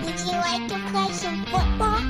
Would you like to play some football?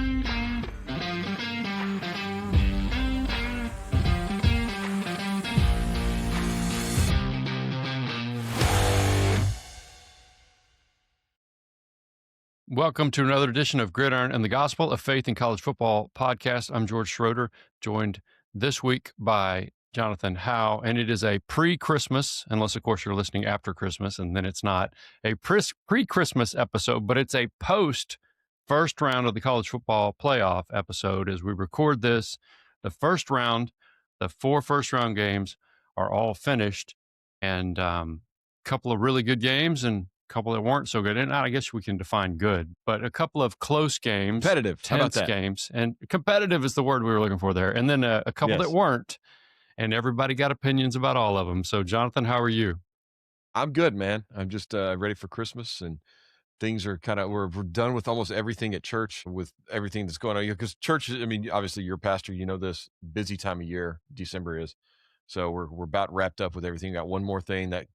Welcome to another edition of Gridiron and the Gospel, a faith in college football podcast. I'm George Schroeder, joined this week by Jonathan Howe, and it is a pre-Christmas, unless, of course, you're listening after Christmas, and then it's not a pre-Christmas episode, but it's a post-first round of the college football playoff episode. As we record this, the first round, the 4 first-round games are all finished, and a couple of really good games and couple that weren't so good. And I guess we can define good, but a couple of close games, competitive, tense games, and competitive is the word we were looking for there. And then a couple that weren't, and everybody got opinions about all of them. So Jonathan, how are you? I'm good, man. I'm just ready for Christmas, and things are kind of, we're done with almost everything at church, with everything that's going on. Because church, I mean, obviously you're a pastor, you know this, busy time of year, December is. So we're about wrapped up with everything. Got one more thing that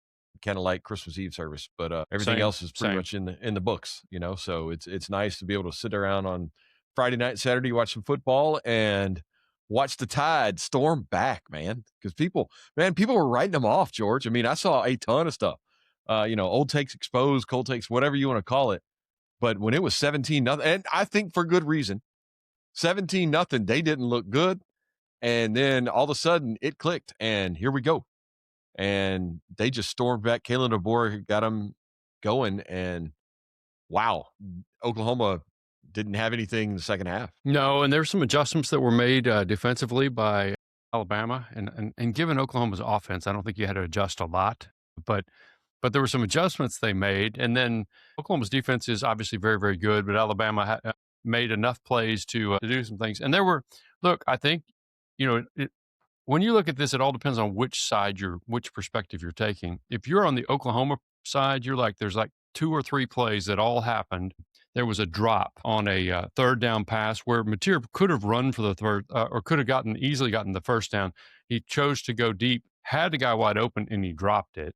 kind of like Christmas Eve service, but everything else is pretty much in the books, you know. So it's nice to be able to sit around on Friday night, Saturday, watch some football and watch the Tide storm back, man. Because people were writing them off, George. I mean, I saw a ton of stuff. Old takes exposed, cold takes, whatever you want to call it. But when it was 17-0, and I think for good reason, 17-0, they didn't look good, and then all of a sudden it clicked, and here we go. And they just stormed back. Kalen DeBoer got them going, and wow, Oklahoma didn't have anything in the second half. No, and there's some adjustments that were made defensively by Alabama, and given Oklahoma's offense, I don't think you had to adjust a lot, but there were some adjustments they made. And then Oklahoma's defense is obviously very, very good, but Alabama made enough plays to do some things. And I think, when you look at this, it all depends on which perspective you're taking. If you're on the Oklahoma side, you're like, there's like 2 or 3 plays that all happened. There was a drop on a third down pass where Mateer could have run for the third or could have easily gotten the first down. He chose to go deep, had the guy wide open, and he dropped it.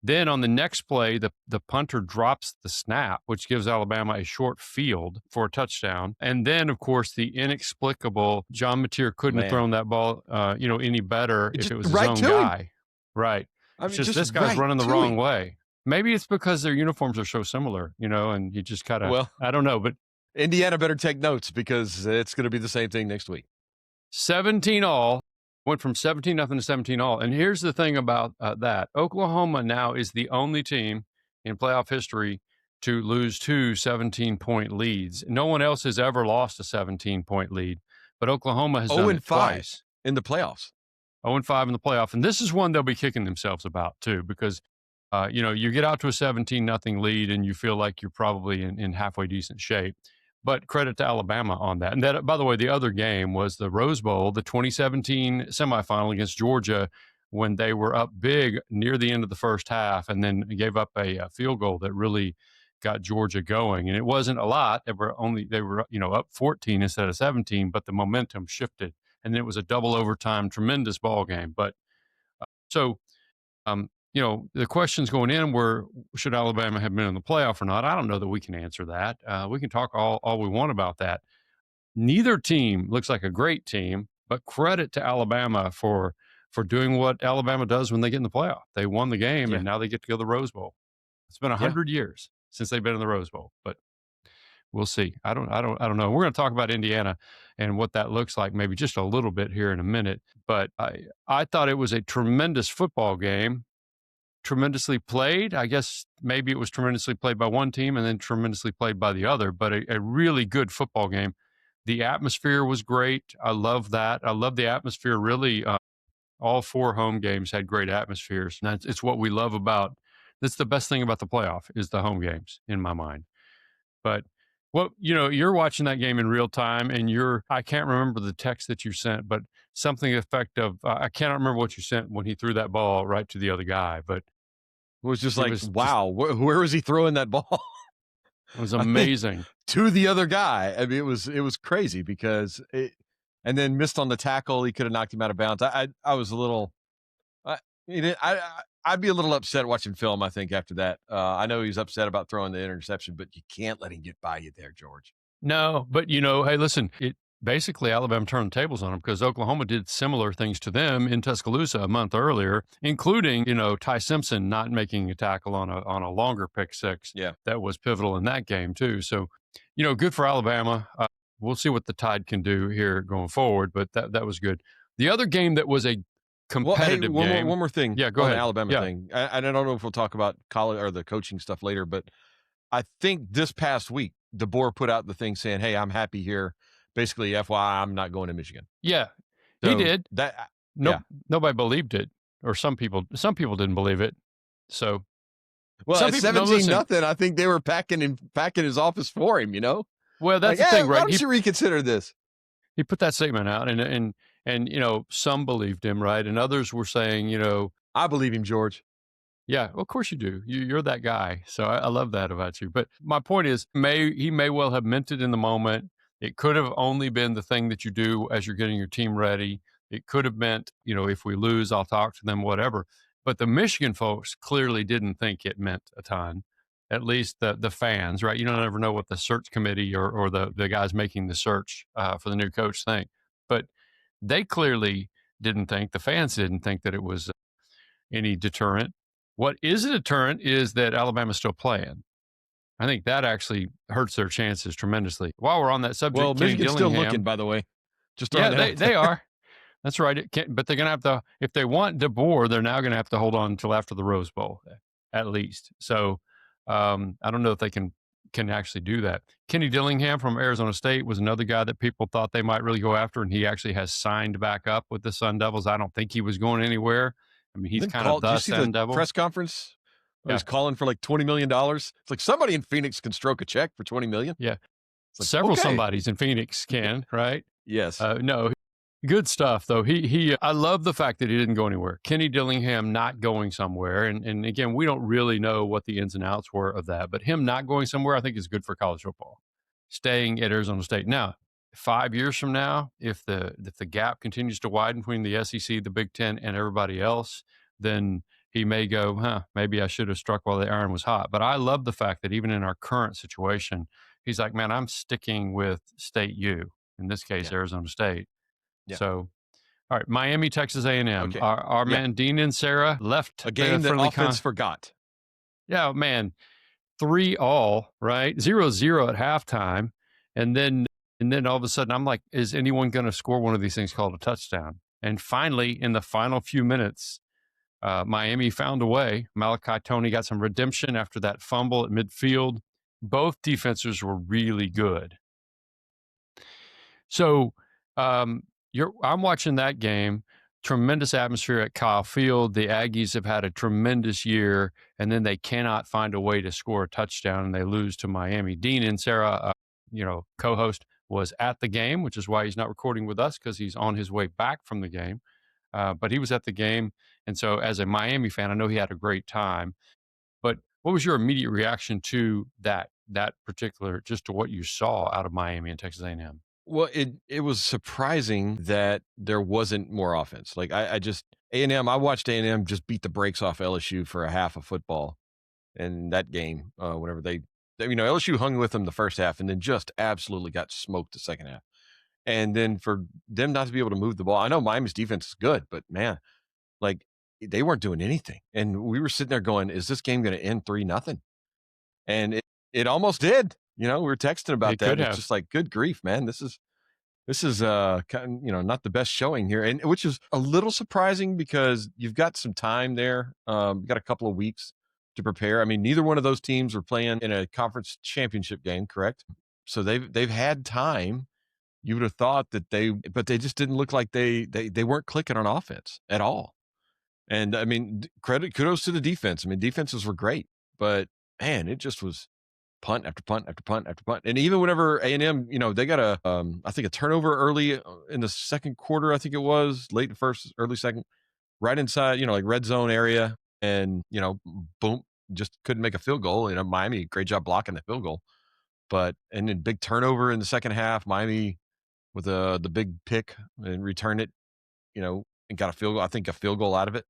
Then on the next play, the punter drops the snap, which gives Alabama a short field for a touchdown. And then, of course, the inexplicable John Mateer couldn't have thrown that ball, any better if it was his own guy. Right. I mean, just this guy's running the wrong way. Maybe it's because their uniforms are so similar, and you just kind of, I don't know. But Indiana better take notes, because it's going to be the same thing next week. 17-all. Went from 17-0 to 17-all. And here's the thing about that. Oklahoma now is the only team in playoff history to lose 2 17-point leads. No one else has ever lost a 17-point lead, but Oklahoma has done it twice. In the playoffs. 0-5 in the playoff. And this is one they'll be kicking themselves about, too, because, you get out to a 17-0 lead and you feel like you're probably in halfway decent shape. But credit to Alabama on that. And that, by the way, the other game was the Rose Bowl, the 2017 semifinal against Georgia, when they were up big near the end of the first half and then gave up a field goal that really got Georgia going. And it wasn't a lot. They were up 14 instead of 17, but the momentum shifted. And then it was a double overtime, tremendous ball game. But the questions going in were, should Alabama have been in the playoff or not? I don't know that we can answer that. We can talk all we want about that. Neither team looks like a great team, but credit to Alabama for doing what Alabama does when they get in the playoff. They won the game, and now they get to go to the Rose Bowl. It's been 100 years since they've been in the Rose Bowl, but we'll see. I don't know. We're going to talk about Indiana and what that looks like maybe just a little bit here in a minute. But I thought it was a tremendous football game. Tremendously played. I guess maybe it was tremendously played by one team and then tremendously played by the other, but a really good football game. The atmosphere was great. I love that. I love the atmosphere. Really, all 4 home games had great atmospheres. And it's what we love about. That's the best thing about the playoff is the home games in my mind. But you're watching that game in real time, and I can't remember the text that you sent, but something to the effect of, I cannot remember what you sent when he threw that ball right to the other guy, but it was just wow, where was he throwing that ball? It was amazing. To the other guy. I mean, it was crazy because and then missed on the tackle. He could have knocked him out of bounds. I was a little, I I'd be a little upset watching film, I think, after that. I know he's upset about throwing the interception, but you can't let him get by you there, George. No, but hey, listen, it basically Alabama turned the tables on them because Oklahoma did similar things to them in Tuscaloosa a month earlier, including, Ty Simpson not making a tackle on a longer pick six. Yeah. That was pivotal in that game too. So, good for Alabama. We'll see what the Tide can do here going forward, but that was good. The other game that was a competitive game. One more thing. Yeah, go on ahead. The Alabama Yeah. thing. I don't know if we'll talk about college or the coaching stuff later, but I think this past week, DeBoer put out the thing saying, "Hey, I'm happy here. Basically, FYI, I'm not going to Michigan." Yeah, So he did. That Nobody believed it, or some people didn't believe it. So, well, some at people- no, 17 listen. nothing, I think they were packing his office for him. Well, that's like, the thing, why right? don't you reconsider this? He put that statement out, and some believed him, right, and others were saying, I believe him, George. yeah, well, of course you do. You're that guy. So I love that about you. But my point is, he may well have meant it in the moment. It could have only been the thing that you do as you're getting your team ready. It could have meant, if we lose, I'll talk to them, whatever. But the Michigan folks clearly didn't think it meant a ton. At least the fans, right? You don't ever know what the search committee or the guys making the search for the new coach think. But they clearly didn't think, the fans didn't think that it was any deterrent. What is a deterrent is that Alabama's still playing. I think that actually hurts their chances tremendously. While we're on that subject, Well, Kenny Michigan's Dillingham, still looking, by the way. Just yeah, throwing that out they there. are. That's right. But they're going to have to, if they want DeBoer, they're now going to have to hold on until after the Rose Bowl, at least. So I don't know if they can actually do that. Kenny Dillingham from Arizona State was another guy that people thought they might really go after, and he actually has signed back up with the Sun Devils. I don't think he was going anywhere. I mean, he's kind of the Sun Devil. Press conference? Yeah. He's calling for like $20 million. It's like somebody in Phoenix can stroke a check for $20 million. Yeah. Like, several somebodies in Phoenix can, right? Yes. No, good stuff though. I love the fact that he didn't go anywhere. Kenny Dillingham not going somewhere. And again, we don't really know what the ins and outs were of that, but him not going somewhere, I think is good for college football, staying at Arizona State. Now, 5 years from now, if the gap continues to widen between the SEC, the Big Ten, and everybody else, then he may go, maybe I should have struck while the iron was hot. But I love the fact that even in our current situation, he's like, man, I'm sticking with State U, in this case, Arizona State. Yeah. So, all right, Miami, Texas A&M. Okay. Our man Dean and Sarah left a game that offense forgot. Yeah, man, 3-all, right? 0-0 at halftime, and then all of a sudden, I'm like, is anyone going to score one of these things called a touchdown? And finally, in the final few minutes, Miami found a way. Malachi Toney got some redemption after that fumble at midfield. Both defenses were really good. So I'm watching that game. Tremendous atmosphere at Kyle Field. The Aggies have had a tremendous year, and then they cannot find a way to score a touchdown, and they lose to Miami. Dean and Sarah, co-host, was at the game, which is why he's not recording with us, because he's on his way back from the game. But he was at the game, and so as a Miami fan, I know he had a great time. But what was your immediate reaction to that particular, just to what you saw out of Miami and Texas A&M? Well, it was surprising that there wasn't more offense. Like I watched A&M just beat the brakes off LSU for a half of football in that game. Whenever LSU hung with them the first half and then just absolutely got smoked the second half. And then for them not to be able to move the ball, I know Miami's defense is good, but man, like they weren't doing anything. And we were sitting there going, is this game going to end 3-0? And it almost did. We were texting about that. It's just like, good grief, man. This is not the best showing here. And which is a little surprising because you've got some time there. You've got a couple of weeks to prepare. I mean, neither one of those teams were playing in a conference championship game, correct? So they've had time. You would have thought that but they just didn't look like they weren't clicking on offense at all. And I mean, kudos to the defense. I mean, defenses were great, but man, it just was punt after punt after punt after punt. And even whenever A&M, they got I think a turnover early in the second quarter, I think it was late first, early second, right inside, like red zone area. And, boom, just couldn't make a field goal. Miami, great job blocking the field goal. And then big turnover in the second half, Miami with the big pick and return it, and got a field goal, I think a field goal out of it.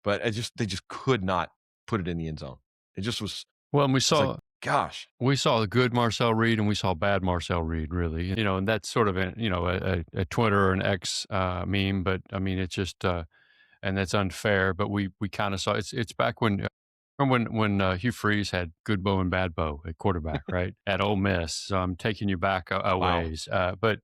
but they just could not put it in the end zone. It just was. Well, and Gosh, we saw the good Marcel Reed and we saw bad Marcel Reed, really. And that's sort of a Twitter or an X meme, but I mean, it's just and that's unfair. But we kind of saw it's back when. When Hugh Freeze had good Bo and bad Bo at quarterback, right? At Ole Miss. So I'm taking you back a ways. But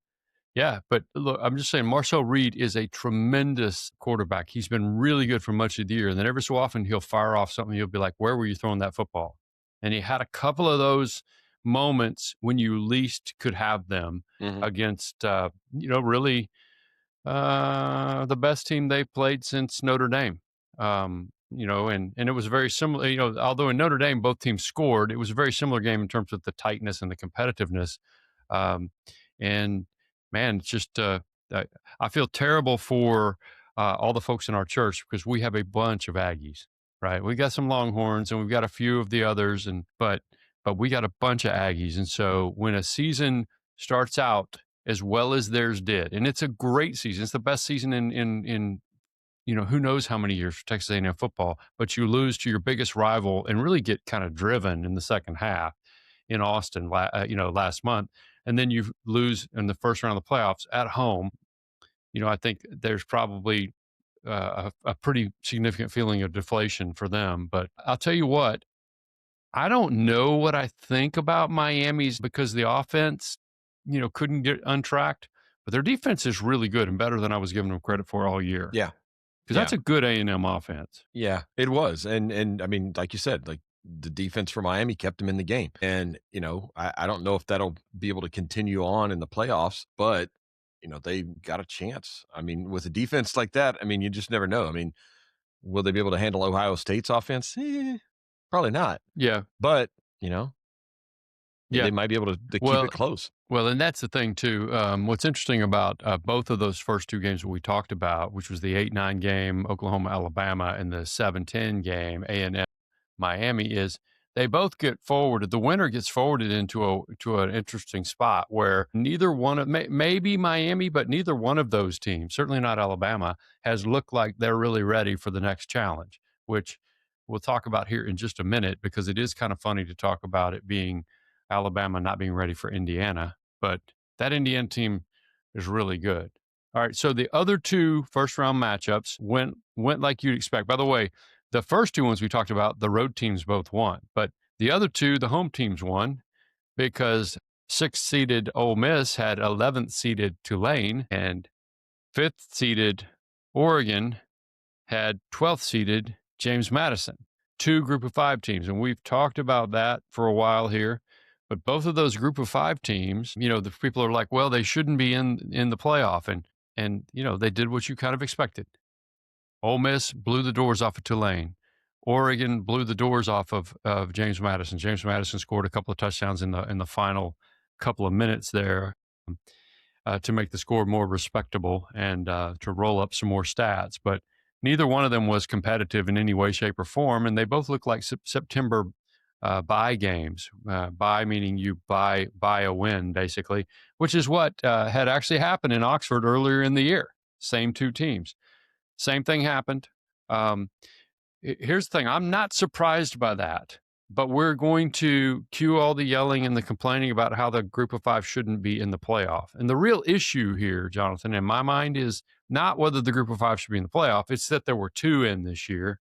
look, I'm just saying Marcel Reed is a tremendous quarterback. He's been really good for much of the year. And then every so often he'll fire off something. You'll be like, where were you throwing that football? And he had a couple of those moments when you least could have them against, really the best team they've played since Notre Dame. And it was very similar, although in Notre Dame, both teams scored, it was a very similar game in terms of the tightness and the competitiveness. And man, it's just, I feel terrible for all the folks in our church because we have a bunch of Aggies, right? We got some Longhorns and we've got a few of the others, but we got a bunch of Aggies. And so when a season starts out as well as theirs did, and it's a great season, it's the best season in who knows how many years for Texas A&M football, but you lose to your biggest rival and really get kind of driven in the second half in Austin, last month. And then you lose in the first round of the playoffs at home. I think there's probably a pretty significant feeling of deflation for them. But I'll tell you what, I don't know what I think about Miami's because the offense, couldn't get untracked, but their defense is really good and better than I was giving them credit for all year. Yeah. Because that's a good A&M offense. Yeah, it was. And I mean, like you said, like the defense for Miami kept them in the game. And, I don't know if that'll be able to continue on in the playoffs, but, they got a chance. I mean, with a defense like that, I mean, you just never know. I mean, will they be able to handle Ohio State's offense? Probably not. Yeah. But, they might be able to keep it close. Well, and that's the thing, too. What's interesting about both of those first two games that we talked about, which was the 8-9 game, Oklahoma-Alabama, and the 7-10 game, A&M-Miami, is they both get forwarded. The winner gets forwarded into an interesting spot where neither one of, maybe Miami, but neither one of those teams, certainly not Alabama, has looked like they're really ready for the next challenge, which we'll talk about here in just a minute because it is kind of funny to talk about it being Alabama not being ready for Indiana, but that Indiana team is really good. All right, so the other two first-round matchups went like you'd expect. By the way, the first two ones we talked about, the road teams both won, but the other two, the home teams won because 6th-seeded Ole Miss had 11th-seeded Tulane, and 5th-seeded Oregon had 12th-seeded James Madison, two Group of 5 teams, and we've talked about that for a while here. But both of those Group of 5 teams, the people are like, well, they shouldn't be in the playoff. And they did what you kind of expected. Ole Miss blew the doors off of Tulane. Oregon blew the doors off of James Madison. James Madison scored a couple of touchdowns in the final couple of minutes there to make the score more respectable and to roll up some more stats. But neither one of them was competitive in any way, shape, or form. And they both look like September buy games, buy meaning you buy a win, basically, which is what had actually happened in Oxford earlier in the year. Same two teams. Same thing happened. Here's the thing. I'm not surprised by that, but we're going to cue all the yelling and the complaining about how the Group of 5 shouldn't be in the playoff. And the real issue here, Jonathan, in my mind, is not whether the Group of 5 should be in the playoff. It's that there were 2 in this year.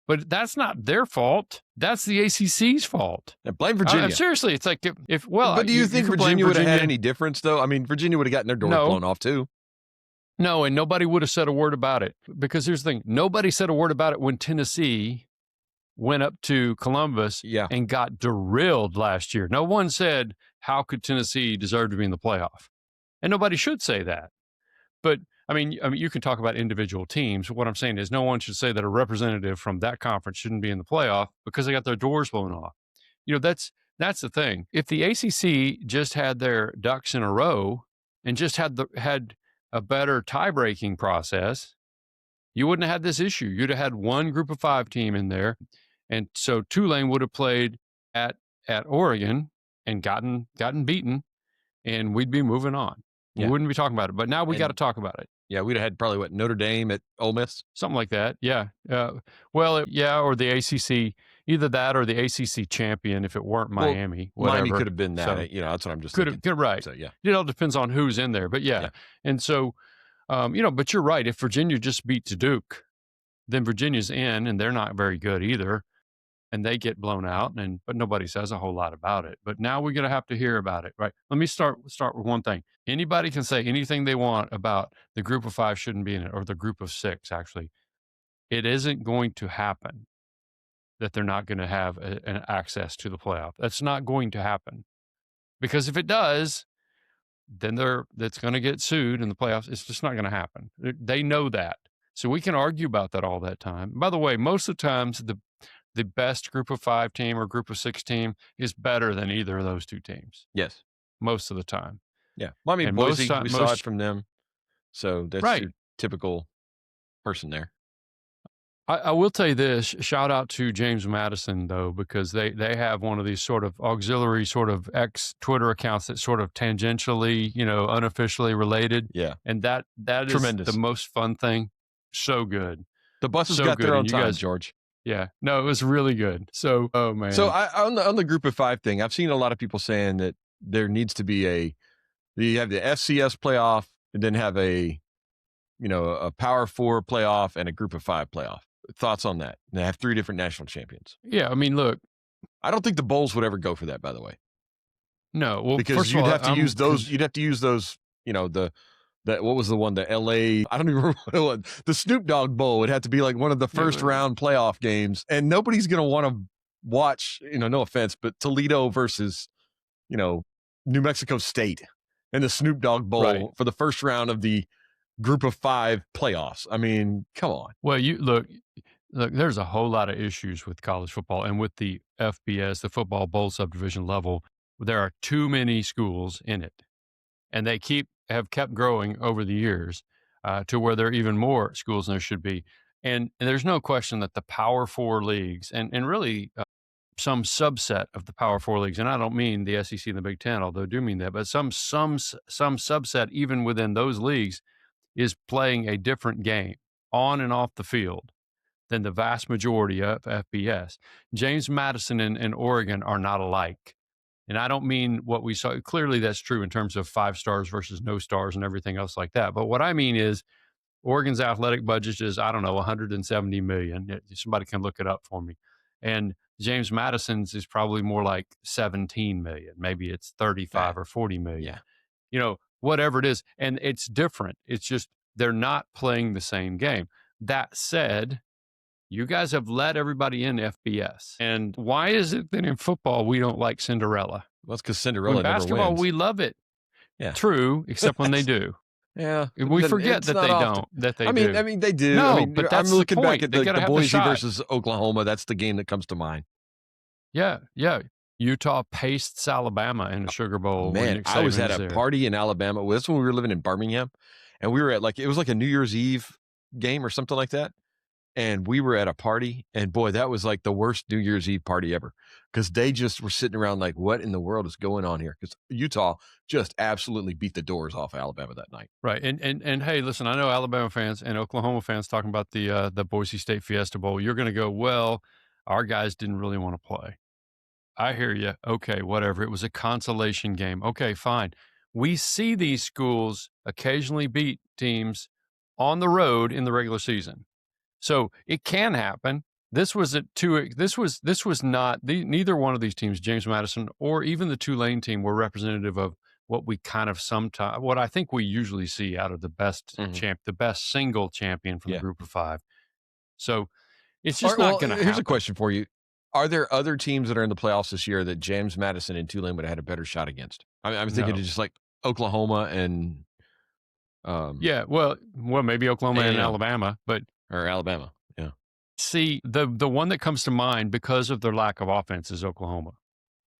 But that's not their fault. That's the ACC's fault. And blame Virginia. Seriously, it's like But do you think Virginia would have had any difference, though? I mean, Virginia would have gotten their doors blown off, too. No, and nobody would have said a word about it. Because here's the thing. Nobody said a word about it when Tennessee went up to Columbus and got drilled last year. No one said, how could Tennessee deserve to be in the playoff? And nobody should say that. But I mean, you can talk about individual teams. What I'm saying is no one should say that a representative from that conference shouldn't be in the playoff because they got their doors blown off. That's the thing. If the ACC just had their ducks in a row and just had a better tie-breaking process, you wouldn't have had this issue. You'd have had one Group of 5 team in there. And so Tulane would have played at Oregon and gotten beaten, and we'd be moving on. We wouldn't be talking about it. But now we got to talk about it. Yeah, we'd have had probably what, Notre Dame at Ole Miss? Something like that. Yeah. Or the ACC, either that or the ACC champion if it weren't Well, Miami, Miami whatever. could have been that. So That's what I'm just could thinking. have, right. So yeah, It all depends on who's in there. But yeah. Yeah. And so, but you're right. If Virginia just beat Duke, then Virginia's in and they're not very good either. And they get blown out, but nobody says a whole lot about it. But now we're going to have to hear about it, right? Let me start with one thing. Anybody can say anything they want about the group of 5 shouldn't be in it, or the group of 6, actually. It isn't going to happen that they're not going to have an access to the playoff. That's not going to happen. Because if it does, then that's going to get sued in the playoffs. It's just not going to happen. They know that. So we can argue about that all that time. By the way, most of the times, the best group of 5 team or group of 6 team is better than either of those two teams. Yes. Most of the time. Yeah. Well, I mean, And Boise, we saw it from them. So that's Right. your typical person there. I will tell you this, shout out to James Madison, though, because they have one of these sort of auxiliary sort of Twitter accounts that sort of tangentially, unofficially related. Yeah. And that is Tremendous. the most fun thing. So good. The buses So got good. their own And you time, guys- George. Yeah. No, it was really good. So, oh man. So on the group of 5 thing, I've seen a lot of people saying that there needs to be you have the FCS playoff and then have a Power 4 playoff and a group of 5 playoff. Thoughts on that? And they have 3 different national champions. Yeah. I mean, look. I don't think the Bowls would ever go for that, by the way. No. Well, Because first you'd of all, have to use those. You'd have to use those. What was the one? The LA. I don't even remember what it was. The Snoop Dogg Bowl. It had to be like one of the first round playoff games, and nobody's going to want to watch. No offense, but Toledo versus, New Mexico State and the Snoop Dogg Bowl for the first round of the group of 5 playoffs. I mean, come on. Well, you look, there's a whole lot of issues with college football and with the FBS, the football bowl subdivision level. There are too many schools in it, and they have kept growing over the years to where there are even more schools than there should be. And there's no question that the Power 4 leagues and really some subset of the Power 4 leagues, and I don't mean the SEC and the Big Ten, although I do mean that, but some subset even within those leagues is playing a different game on and off the field than the vast majority of FBS. James Madison and Oregon are not alike. And I don't mean what we saw. Clearly, that's true in terms of 5 stars versus no stars and everything else like that. But what I mean is Oregon's athletic budget is, I don't know, $170 million. Somebody can look it up for me. And James Madison's is probably more like 17 million. Maybe it's 35 or 40 million. Yeah. Whatever it is. And it's different. It's just they're not playing the same game. That said, you guys have let everybody in FBS. And why is it that in football we don't like Cinderella? Well, that's because Cinderella In never basketball, wins. we love it. Yeah. True, except when they do. Yeah. We forget that they often. don't, that they do. I mean, they do. No, I mean, but I'm that's the looking back point. at They the gotta have the Boise shot. versus Oklahoma. That's the game that comes to mind. Yeah. Utah pastes Alabama in the Sugar Bowl. when Man, Nick I was Saban at a there. party in Alabama. Well, that's when we were living in Birmingham, and we were at it was like a New Year's Eve game or something like that. And we were at a party, and boy, that was like the worst New Year's Eve party ever, because they just were sitting around like, what in the world is going on here? Because Utah just absolutely beat the doors off Alabama that night. Right. And hey, listen, I know Alabama fans and Oklahoma fans talking about the Boise State Fiesta Bowl. You're going to go, well, our guys didn't really want to play. I hear you. Okay, whatever. It was a consolation game. Okay, fine. We see these schools occasionally beat teams on the road in the regular season. So it can happen. This was not neither one of these teams, James Madison or even the Tulane team, were representative of what we kind of what I think we usually see out of the best the best single champion from the group of 5. So it's just not going to happen. Here's a question for you. Are there other teams that are in the playoffs this year that James Madison and Tulane would have had a better shot against? I'm thinking of just like Oklahoma and well, maybe Oklahoma and Alabama, or Alabama. Yeah. See, the one that comes to mind because of their lack of offense is Oklahoma.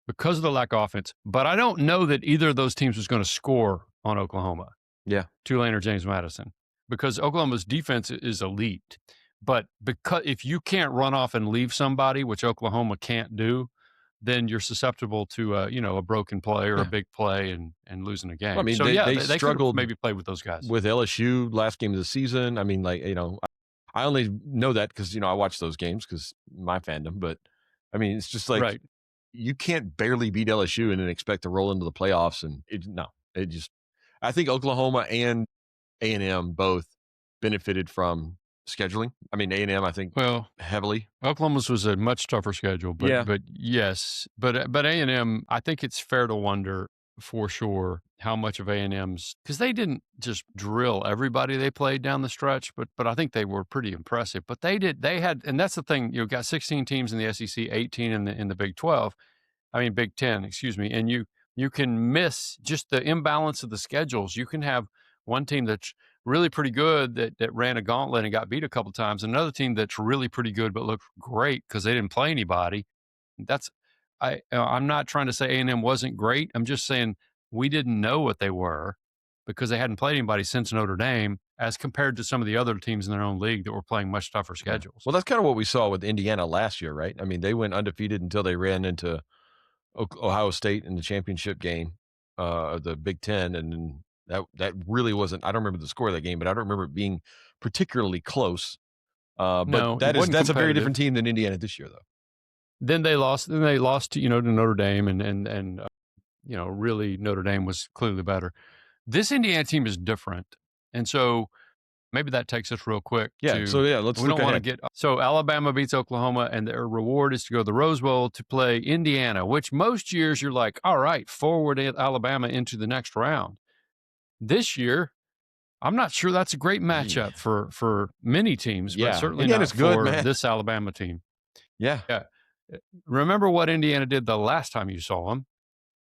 Because of the lack of offense. But I don't know that either of those teams was going to score on Oklahoma. Yeah. Tulane or James Madison. Because Oklahoma's defense is elite. But because if you can't run off and leave somebody, which Oklahoma can't do, then you're susceptible to a broken play or a Yeah. big play and losing a game. Well, I mean, So they they could have struggled maybe played with those guys. with LSU last game of the season. I mean, like, I only know that because, I watch those games because my fandom. But, I mean, it's just like Right. you can't barely beat LSU and then expect to roll into the playoffs. And I think Oklahoma and A&M both benefited from scheduling. I mean, A&M, I think, Well, heavily. Oklahoma's was a much tougher schedule, but Yeah. but yes, but A&M, I think it's fair to wonder for sure how much of A&M's, because they didn't just drill everybody they played down the stretch, but I think they were pretty impressive. But they had, and that's the thing, got 16 teams in the SEC, 18 in the Big 10, excuse me, and you can miss just the imbalance of the schedules. You can have one team that's really pretty good that ran a gauntlet and got beat a couple times, another team that's really pretty good but looked great because they didn't play anybody. I'm not trying to say A&M wasn't great. I'm just saying we didn't know what they were because they hadn't played anybody since Notre Dame, as compared to some of the other teams in their own league that were playing much tougher schedules. Well, that's kind of what we saw with Indiana last year, right? I mean, they went undefeated until they ran into Ohio State in the championship game of the Big Ten, and then that really wasn't. I don't remember the score of that game, but I don't remember it being particularly close. No, But it wasn't that's a very competitive. different team than Indiana this year, though. Then they lost to Notre Dame, and really Notre Dame was clearly better. This Indiana team is different, and so maybe that takes us real quick. Yeah. To, So yeah, let's we look don't want to ahead. get so Alabama beats Oklahoma, and their reward is to go to the Rose Bowl to play Indiana, which most years you're like, all right, forward Alabama into the next round. This year, I'm not sure that's a great matchup for many teams, Yeah. but certainly Indiana's not good, for man. this Alabama team. Yeah. Yeah. Remember what Indiana did the last time you saw them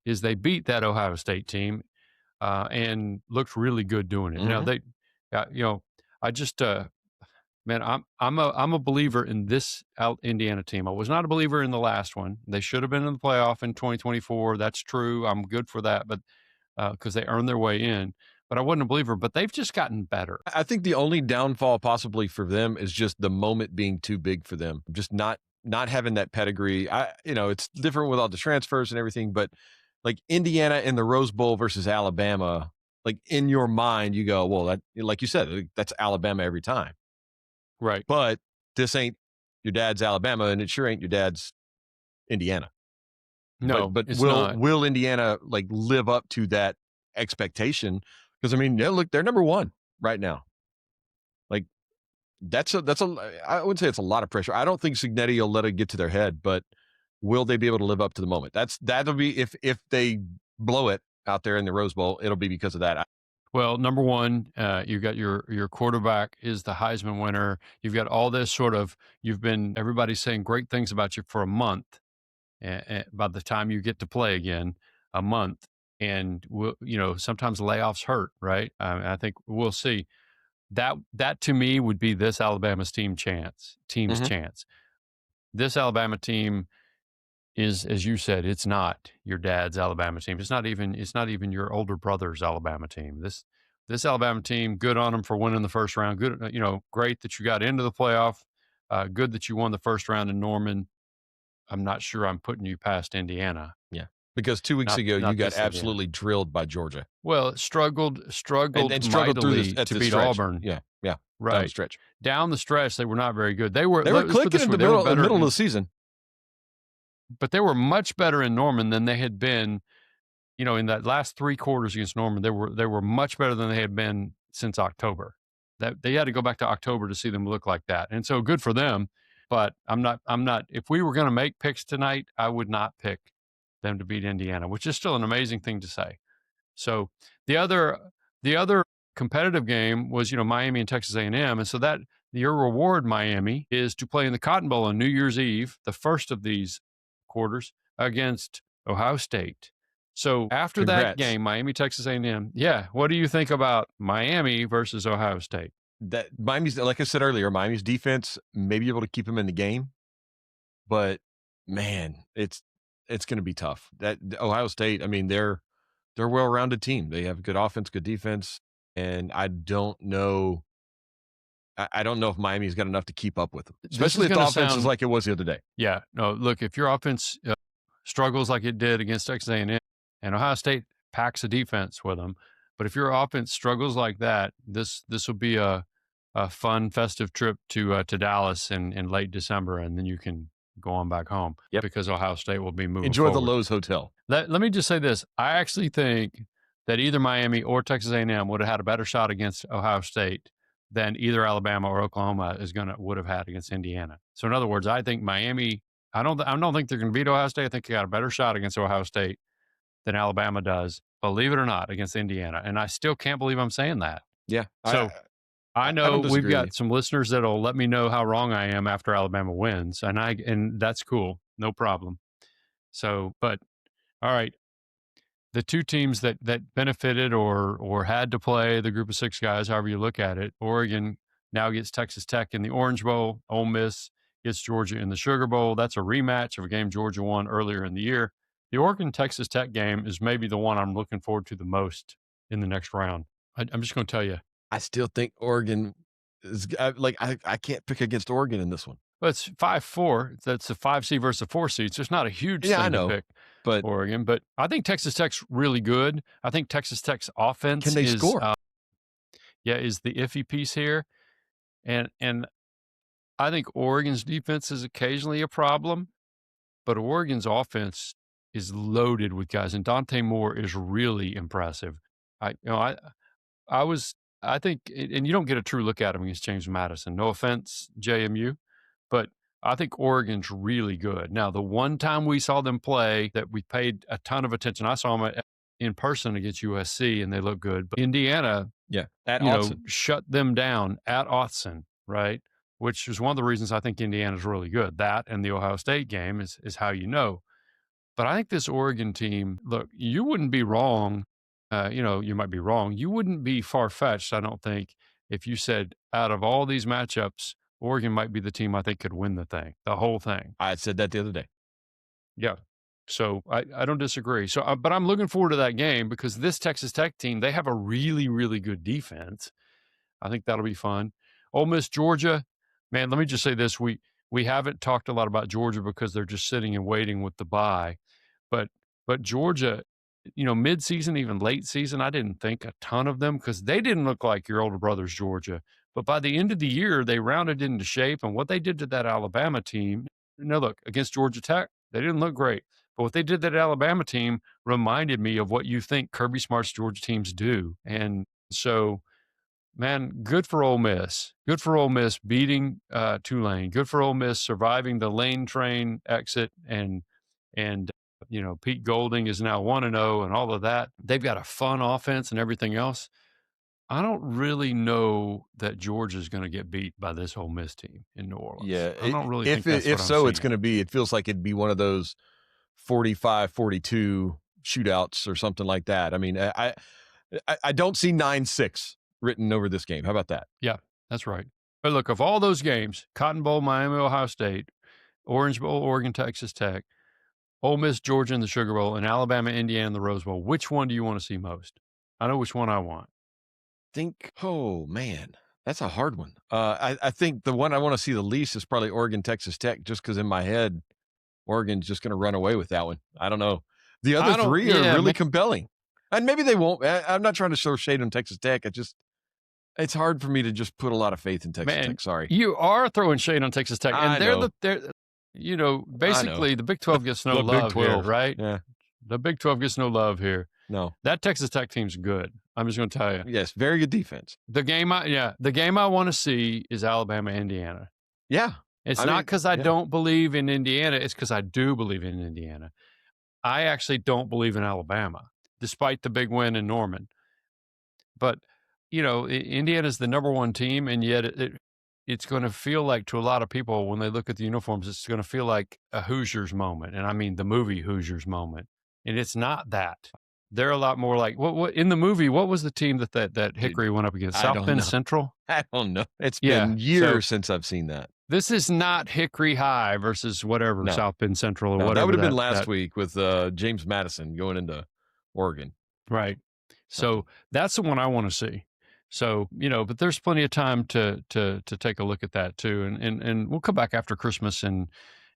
is they beat that Ohio State team and looked really good doing it. I just, man, I'm a believer in this Indiana team. I was not a believer in the last one. They should have been in the playoff in 2024. That's true. I'm good for that, but because they earned their way in. But I wasn't a believer. But they've just gotten better. I think the only downfall possibly for them is just the moment being too big for them. Just not having that pedigree. It's different with all the transfers and everything, but like Indiana in the Rose Bowl versus Alabama, like in your mind, you go, well, that, like you said, that's Alabama every time. Right. But this ain't your dad's Alabama, and it sure ain't your dad's Indiana. No, but it's not. will Indiana like live up to that expectation? Because I mean, yeah, look, they're number one right now. Like that's a I wouldn't say it's a lot of pressure. I don't think Signetti will let it get to their head, but will they be able to live up to the moment? That'll be if they blow it out there in the Rose Bowl, it'll be because of that. Well, number one, you've got your quarterback is the Heisman winner. You've got all this everybody's saying great things about you for a month. And by the time you get to play again, a month, and sometimes layoffs hurt, right? I think we'll see. That to me would be this Alabama's team's chance. This Alabama team is, as you said, it's not your dad's Alabama team. It's not even your older brother's Alabama team. This Alabama team, good on them for winning the first round. Good, great that you got into the playoff. Good that you won the first round in Norman. I'm not sure I'm putting you past Indiana. Yeah, because 2 weeks ago you got absolutely drilled by Georgia. Well, struggled and struggled mightily through to beat Auburn. Yeah, right. Down the stretch. Down the stretch, they were not very good. They were clicking in the middle of the season, but they were much better in Norman than they had been. In that last 3 quarters against Norman, they were much better than they had been since October. That they had to go back to October to see them look like that, and so good for them. But I'm not. If we were going to make picks tonight, I would not pick them to beat Indiana, which is still an amazing thing to say. So the other competitive game was Miami and Texas A&M, and so that your reward, Miami, is to play in the Cotton Bowl on New Year's Eve, the first of these quarters, against Ohio State. So after that game, Miami, Texas A&M, yeah, what do you think about Miami versus Ohio State? That Miami's, like I said earlier, Miami's defense may be able to keep them in the game, but man, it's going to be tough. That Ohio State, I mean, they're a well-rounded team. They have good offense, good defense, and I don't know. I don't know if Miami's got enough to keep up with them, especially if the offense is like it was the other day. Yeah, no. Look, if your offense struggles like it did against Texas A&M, and Ohio State packs a defense with them. But if your offense struggles like that, this will be a fun, festive trip to Dallas in late December, and then you can go on back home because Ohio State will be moving Enjoy forward. the Lowe's Hotel. Let me just say this. I actually think that either Miami or Texas A&M would have had a better shot against Ohio State than either Alabama or Oklahoma would have had against Indiana. So in other words, I think Miami, I don't think they're going to beat Ohio State. I think they got a better shot against Ohio State than Alabama does, believe it or not, against Indiana. And I still can't believe I'm saying that. Yeah. So I know we've got some listeners that'll let me know how wrong I am after Alabama wins, and that's cool, no problem. So, but all right, the two teams that benefited or had to play the group of 6 guys, however you look at it, Oregon now gets Texas Tech in the Orange Bowl. Ole Miss gets Georgia in the Sugar Bowl. That's a rematch of a game Georgia won earlier in the year. The Oregon-Texas Tech game is maybe the one I'm looking forward to the most in the next round. I'm just going to tell you. I still think Oregon is I can't pick against Oregon in this one. Well, it's 5-4. That's a 5 seed versus a 4 seed. So it's not a huge thing to pick but Oregon. But I think Texas Tech's really good. I think Texas Tech's offense score? Is the iffy piece here. And I think Oregon's defense is occasionally a problem, but Oregon's offense is loaded with guys, and Dante Moore is really impressive. I think, and you don't get a true look at him against James Madison. No offense, JMU, but I think Oregon's really good. Now, the one time we saw them play that we paid a ton of attention, I saw them in person against USC, and they look good. But Indiana, shut them down at Autzen, right? Which is one of the reasons I think Indiana's really good. That and the Ohio State game is how you know. But I think this Oregon team, look, you wouldn't be wrong. You might be wrong. You wouldn't be far-fetched, I don't think, if you said out of all these matchups, Oregon might be the team I think could win the whole thing. I had said that the other day. Yeah. So I don't disagree. So, but I'm looking forward to that game because this Texas Tech team, they have a really, really good defense. I think that'll be fun. Ole Miss, Georgia, man, let me just say this. We haven't talked a lot about Georgia because they're just sitting and waiting with the bye. But Georgia, mid-season, even late season, I didn't think a ton of them because they didn't look like your older brother's Georgia. But by the end of the year, they rounded into shape. And what they did to that Alabama team, look, against Georgia Tech, they didn't look great. But what they did to that Alabama team reminded me of what you think Kirby Smart's Georgia teams do. And so, man, good for Ole Miss. Good for Ole Miss beating Tulane. Good for Ole Miss surviving the lane train exit and Pete Golding is now 1-0 and all of that. They've got a fun offense and everything else. I don't really know that Georgia's going to get beat by this Ole Miss team in New Orleans. Yeah, I don't really think that's if what so, I'm it's going to be. It feels like it'd be one of those 45-42 shootouts or something like that. I mean, I don't see 9-6 written over this game. How about that? Yeah, that's right. But look, of all those games, Cotton Bowl, Miami, Ohio State, Orange Bowl, Oregon, Texas Tech, Ole Miss, Georgia in the Sugar Bowl, and Alabama, Indiana in the Rose Bowl, which one do you want to see most? I know which one I want. Oh man, that's a hard one. I think the one I want to see the least is probably Oregon, Texas Tech, just because in my head, Oregon's just going to run away with that one. I don't know. The other three are really compelling, and maybe they won't. I'm not trying to throw shade on Texas Tech. It's hard for me to just put a lot of faith in Texas Tech. Sorry, you are throwing shade on Texas Tech, and they're basically the Big 12 gets no love here, right? Yeah, the Big 12 gets no love here. No, that Texas Tech team's good. I'm just going to tell you. Yes, very good defense. The game I want to see is Alabama, Indiana. Yeah. It's not because I don't believe in Indiana. It's because I do believe in Indiana. I actually don't believe in Alabama, despite the big win in Norman. But, Indiana's the number one team, and yet it's going to feel like to a lot of people when they look at the uniforms, it's going to feel like a Hoosiers moment. And I mean the movie Hoosiers moment. And it's not that. They're a lot more like what in the movie. What was the team that Hickory went up against? South Bend Central. I don't know. It's been years since I've seen that. This is not Hickory High versus whatever South Bend Central or whatever. That would have been last week with James Madison going into Oregon. Right. So that's the one I want to see. So but there's plenty of time to take a look at that too, and we'll come back after Christmas and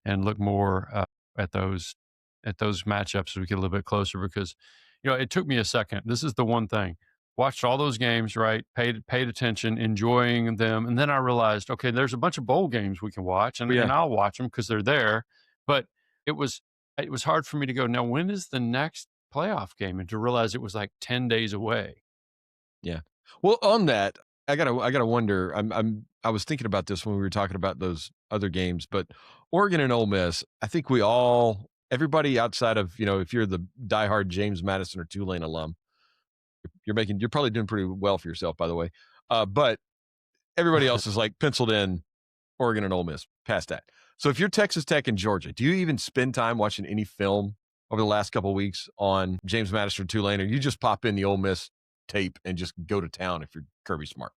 look more at those at those matchups as we get a little bit closer because, it took me a second. This is the one thing. Watched all those games, right? Paid attention, enjoying them, and then I realized, okay, there's a bunch of bowl games we can watch, and, Yeah. and I'll watch them because they're there. But it was hard for me to go, now when is the next playoff game? And to realize it was like 10 days away. Yeah. Well, on that, I gotta wonder. I was thinking about this when we were talking about those other games, but Oregon and Ole Miss, I think everybody outside of, if you're the diehard James Madison or Tulane alum, you're probably doing pretty well for yourself, by the way. But everybody else is like penciled in Oregon and Ole Miss past that. So if you're Texas Tech and Georgia, do you even spend time watching any film over the last couple of weeks on James Madison or Tulane, or you just pop in the Ole Miss tape and just go to town if you're Kirby Smart?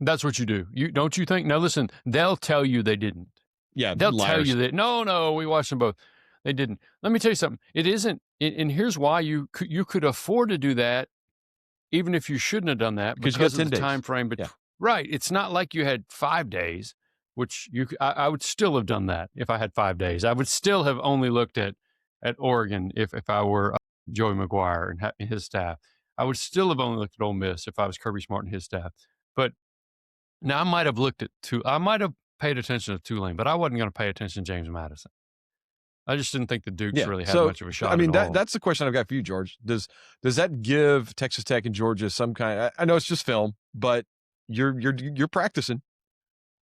That's what you do. Don't you think? Now listen, they'll tell you they didn't. Yeah, They'll liars. tell you that no, we watched them both. They didn't. Let me tell you something. It isn't, and here's why you could afford to do that, even if you shouldn't have done that because you got of 10 the days. time frame. But Yeah. right, it's not like you had 5 days, which I would still have done that if I had 5 days. I would still have only looked at Oregon if I were Joey McGuire and his staff. I would still have only looked at Ole Miss if I was Kirby Smart and his staff. But now I might have I might have paid attention to Tulane, but I wasn't going to pay attention to James Madison. I just didn't think the Dukes really had much of a shot. I mean, at all. that's the question I've got for you, George. Does that give Texas Tech and Georgia some kind? I know it's just film, but you're practicing.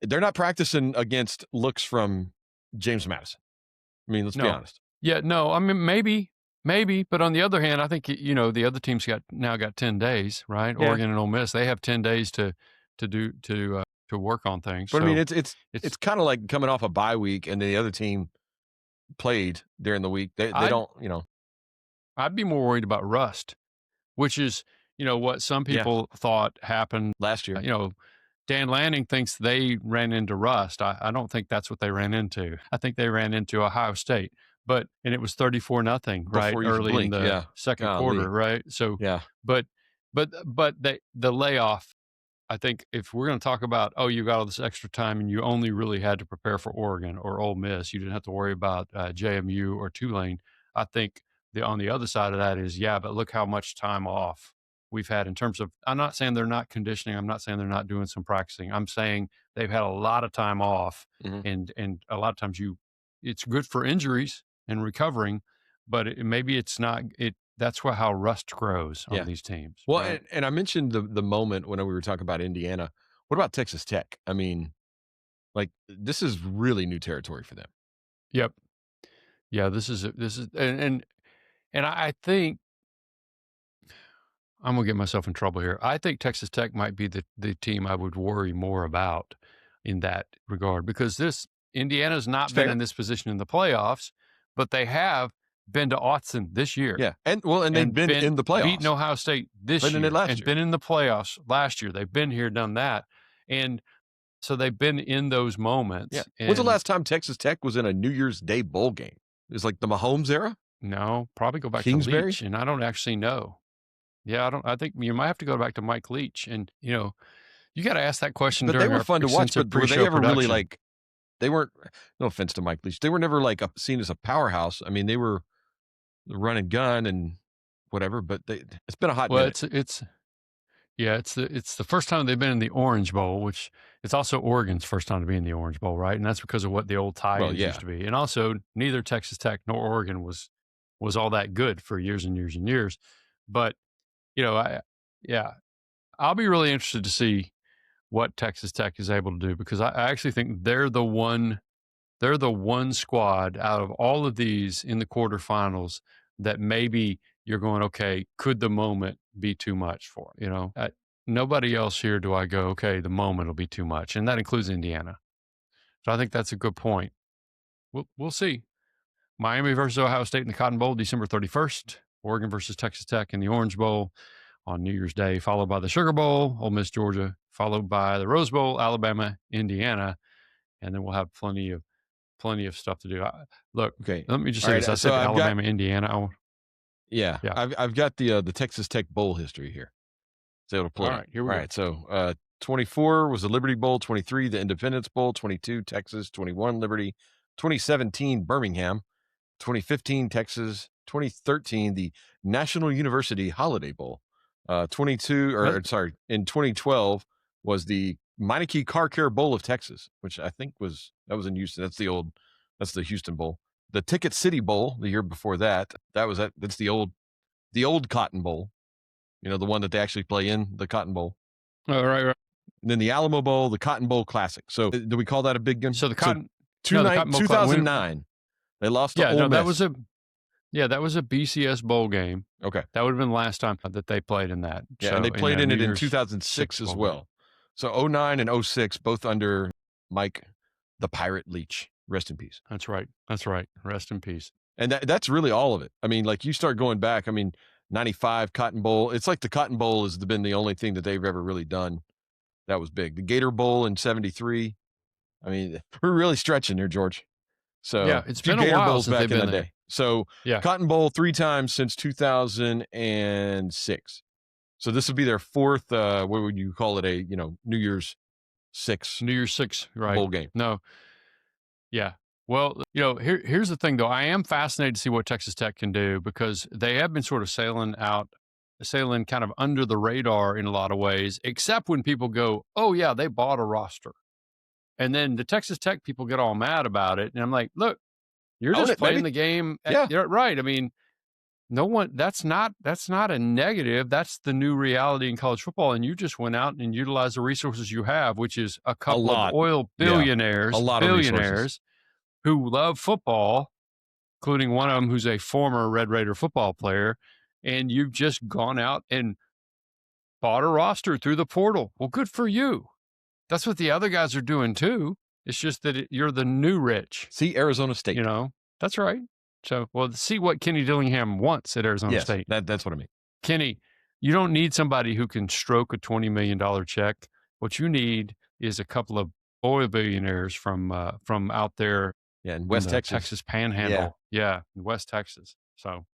They're not practicing against looks from James Madison. I mean, let's be honest. Yeah, no. I mean, maybe, but on the other hand, I think the other teams got 10 days, right? Yeah. Oregon and Ole Miss, they have 10 days to work on things. But so I mean, it's kind of like coming off a bye week, and the other team played during the week. They don't. I'd be more worried about rust, which is what some people thought happened last year. Dan Lanning thinks they ran into rust. I don't think that's what they ran into. I think they ran into Ohio State, and it was 34-0, right? Early in the second quarter, right? So, yeah. But the layoff, I think if we're going to talk about, you got all this extra time and you only really had to prepare for Oregon or Ole Miss, you didn't have to worry about JMU or Tulane. I think on the other side of that is, but look how much time off we've had in terms of, I'm not saying they're not conditioning. I'm not saying they're not doing some practicing. I'm saying they've had a lot of time off, and a lot of times it's good for injuries and recovering, but maybe it's not. That's how rust grows on these teams. Well, right? and I mentioned the moment when we were talking about Indiana. What about Texas Tech? I mean, like, this is really new territory for them. Yep. Yeah, this is and I think I'm gonna get myself in trouble here. I think Texas Tech might be the team I would worry more about in that regard because Indiana's not been in this position in the playoffs, but they have been to Autzen this year. Yeah, and they've been in the playoffs, beaten Ohio State this year, and been in the playoffs last year. They've been here, done that, and so they've been in those moments. Yeah. When's the last time Texas Tech was in a New Year's Day bowl game? It's like the Mahomes era. No, probably go back Kingsbury? to Leach, and I don't actually know. Yeah, I think you might have to go back to Mike Leach, and you got to ask that question. But during they were fun to watch. But were they ever really like? They weren't. No offense to Mike Leach, they were never like seen as a powerhouse. I mean, they were the run and gun and whatever. But it's been a hot minute. It's the first time they've been in the Orange Bowl, which it's also Oregon's first time to be in the Orange Bowl, right? And that's because of what the old tie-ins used to be. And also, neither Texas Tech nor Oregon was all that good for years and years and years. But I'll be really interested to see what Texas Tech is able to do because I actually think they're the one squad out of all of these in the quarterfinals that maybe you're going, okay, could the moment be too much for? Nobody else here do I go, okay, the moment will be too much, and that includes Indiana. So I think that's a good point. We'll see. Miami versus Ohio State in the Cotton Bowl, December 31st. Oregon versus Texas Tech in the Orange Bowl on New Year's Day, followed by the Sugar Bowl, Ole Miss, Georgia, followed by the Rose Bowl, Alabama, Indiana, and then we'll have plenty of stuff to do. Look, okay. Let me just say this. I said Alabama, Indiana. Yeah. I've got the Texas Tech Bowl history here. So it'll play. All right, here we go. All right, so 24 was the Liberty Bowl, 23 the Independence Bowl, 22 Texas, 21 Liberty, 2017 Birmingham, 2015 Texas, 2013 the National University Holiday Bowl, in 2012 was the Meineke Car Care Bowl of Texas, which I think was in Houston. That's the Houston Bowl. The Ticket City Bowl the year before that's the old Cotton Bowl, the one that they actually play in, the Cotton Bowl. Oh, right. And then the Alamo Bowl, the Cotton Bowl Classic. So do we call that a big game? So the Cotton, so the Cotton Bowl 2009, they lost to Ole Miss. that was a BCS bowl game. Okay. That would have been the last time that they played in that. Yeah, so, and they played in it in Year's 2006 as bowl well. game. So 09 and 06, both under Mike the Pirate Leach. Rest in peace. That's right. Rest in peace. And that's really all of it. I mean, like, you start going back, 95 Cotton Bowl. It's like the Cotton Bowl has been the only thing that they've ever really done that was big. The Gator Bowl in 73. I mean, we're really stretching there, George. So yeah, it's been Gator a while Bowls since back they've in been the there. day. So yeah, Cotton Bowl 3 times since 2006. So this would be their fourth. What would you call it? New Year's Six right? bowl game. No, yeah. Well, here's the thing though. I am fascinated to see what Texas Tech can do, because they have been sort of sailing kind of under the radar in a lot of ways, except when people go, "Oh yeah, they bought a roster," and then the Texas Tech people get all mad about it, and I'm like, "Look, you're just playing the game." Yeah. Right. I mean, no one. That's not a negative. That's the new reality in college football, and you just went out and utilized the resources you have, which is a couple of oil billionaires, a lot of resources, who love football, including one of them who's a former Red Raider football player, and you've just gone out and bought a roster through the portal. Well, good for you. That's what the other guys are doing too. It's just that you're the new rich. See, Arizona State. That's right. So, see what Kenny Dillingham wants at Arizona State. That's what I mean. Kenny, you don't need somebody who can stroke a $20 million check. What you need is a couple of oil billionaires from out there. Yeah, in West Texas. Texas Panhandle. Yeah, in West Texas. So,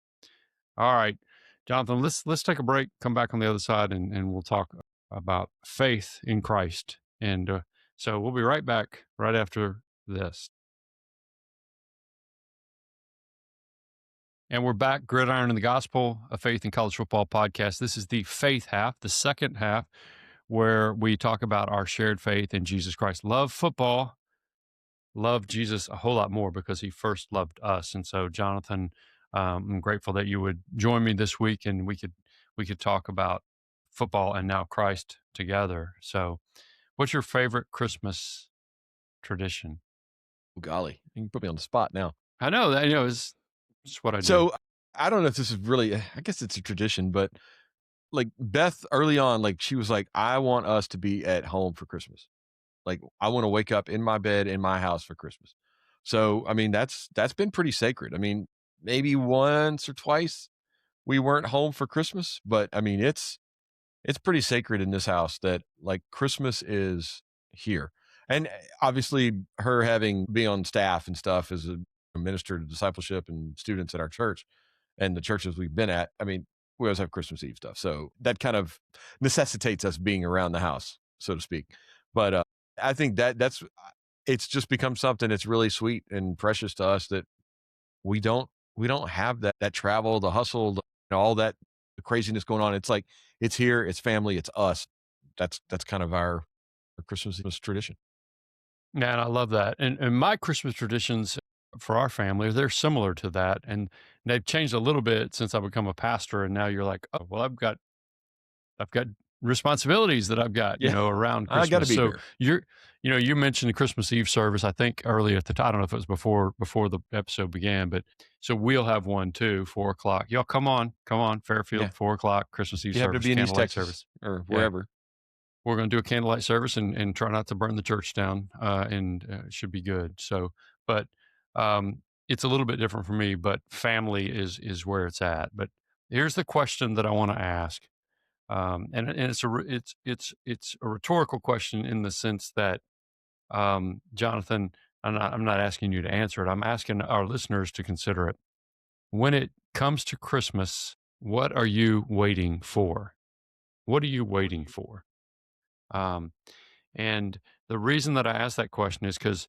all right, Jonathan, let's take a break, come back on the other side, and we'll talk about faith in Christ. And so we'll be right back right after this. And we're back, Gridiron the Gospel, a faith in college football podcast. This is the faith half, the second half, where we talk about our shared faith in Jesus Christ. Love football, love Jesus a whole lot more because he first loved us. And so, Jonathan, I'm grateful that you would join me this week, and we could talk about football and now Christ together. So, what's your favorite Christmas tradition? Oh, golly, you can put me on the spot now. I know that it's what I do. So I don't know if this is really, I guess it's a tradition, but like Beth early on, like she was like, I want us to be at home for Christmas. Like, I want to wake up in my bed in my house for Christmas. So, that's been pretty sacred. Maybe once or twice we weren't home for Christmas, but it's pretty sacred in this house that like Christmas is here. And obviously her being on staff and stuff as a minister to discipleship and students at our church and the churches we've been at, we always have Christmas Eve stuff. So that kind of necessitates us being around the house, so to speak. But I think it's just become something that's really sweet and precious to us that we don't have that travel, the hustle, all that the craziness going on. It's like, it's here, it's family, it's us. That's kind of our Christmas tradition. Man, I love that. And my Christmas traditions for our family, they're similar to that. And they've changed a little bit since I've become a pastor. And now you're like, oh, well, I've got responsibilities that I've got, around Christmas. I got to be here. You mentioned the Christmas Eve service, I think earlier at the time. I don't know if it was before the episode began, but so we'll have one too, 4:00. Y'all come on, Fairfield, 4:00, Christmas Eve you service. Have to be in East Texas service. Or wherever. We're going to do a candlelight service and try not to burn the church down, and it should be good. So, but it's a little bit different for me, but family is where it's at. But here's the question that I want to ask. And it's a rhetorical question in the sense that, Jonathan, I'm not asking you to answer it. I'm asking our listeners to consider it. When it comes to Christmas, what are you waiting for? What are you waiting for? And the reason that I ask that question is because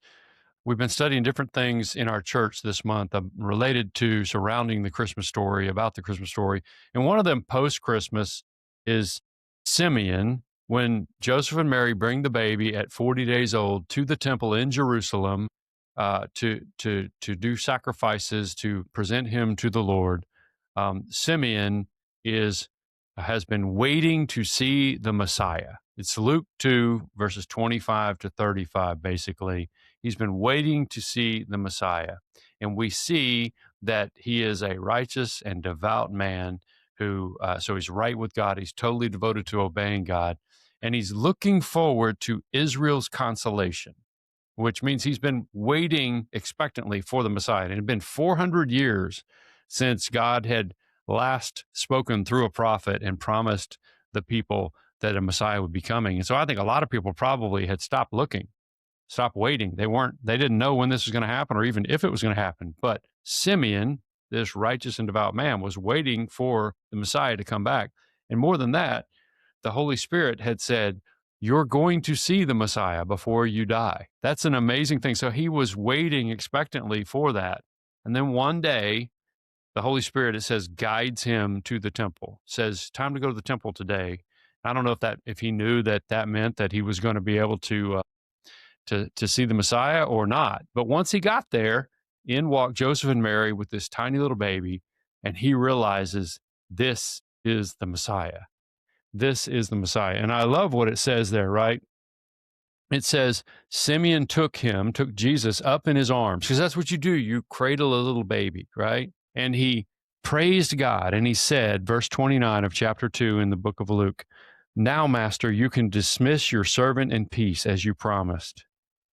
we've been studying different things in our church this month related to surrounding the Christmas story, about the Christmas story. And one of them post-Christmas is Simeon, when Joseph and Mary bring the baby at 40 days old to the temple in Jerusalem to do sacrifices, to present him to the Lord. Simeon has been waiting to see the Messiah. It's Luke 2, verses 25 to 35, basically. He's been waiting to see the Messiah. And we see that he is a righteous and devout man who, so he's right with God. He's totally devoted to obeying God. And he's looking forward to Israel's consolation, which means he's been waiting expectantly for the Messiah. And it had been 400 years since God had last spoken through a prophet and promised the people that a Messiah would be coming. And so I think a lot of people probably had stopped looking, stopped waiting. They didn't know when this was going to happen or even if it was going to happen. But Simeon, this righteous and devout man, was waiting for the Messiah to come back. And more than that, the Holy Spirit had said, you're going to see the Messiah before you die. That's an amazing thing. So he was waiting expectantly for that. And then one day, the Holy Spirit, it says, guides him to the temple, says, time to go to the temple today. I don't know if he knew that meant that he was going to be able to see the Messiah or not. But once he got there, in walked Joseph and Mary with this tiny little baby, and he realizes this is the Messiah. This is the Messiah. And I love what it says there, right? It says, Simeon took Jesus up in his arms, because that's what you do. You cradle a little baby, right? And he praised God, and he said, verse 29 of chapter 2 in the book of Luke, now, Master, you can dismiss your servant in peace as you promised,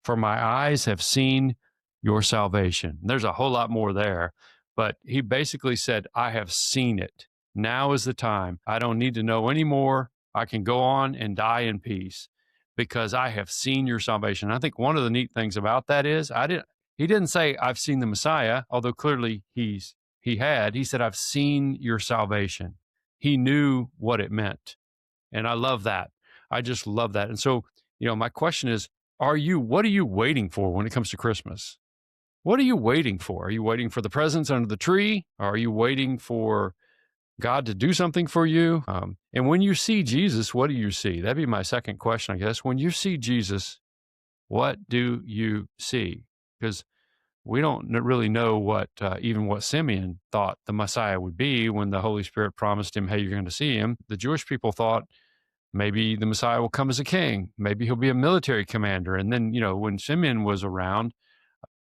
for my eyes have seen your salvation. There's a whole lot more there, but he basically said, I have seen it. Now is the time. I don't need to know anymore. I can go on and die in peace because I have seen your salvation. I think one of the neat things about that is he didn't say, I've seen the Messiah, although clearly he had. He said, I've seen your salvation. He knew what it meant. And I love that. I just love that. And so, my question is, what are you waiting for when it comes to Christmas? What are you waiting for? Are you waiting for the presents under the tree? Or are you waiting for God to do something for you? And when you see Jesus, what do you see? That'd be my second question, I guess. When you see Jesus, what do you see? Because we don't really know what Simeon thought the Messiah would be when the Holy Spirit promised him, hey, you're going to see him. The Jewish people thought maybe the Messiah will come as a king. Maybe he'll be a military commander. And then, when Simeon was around,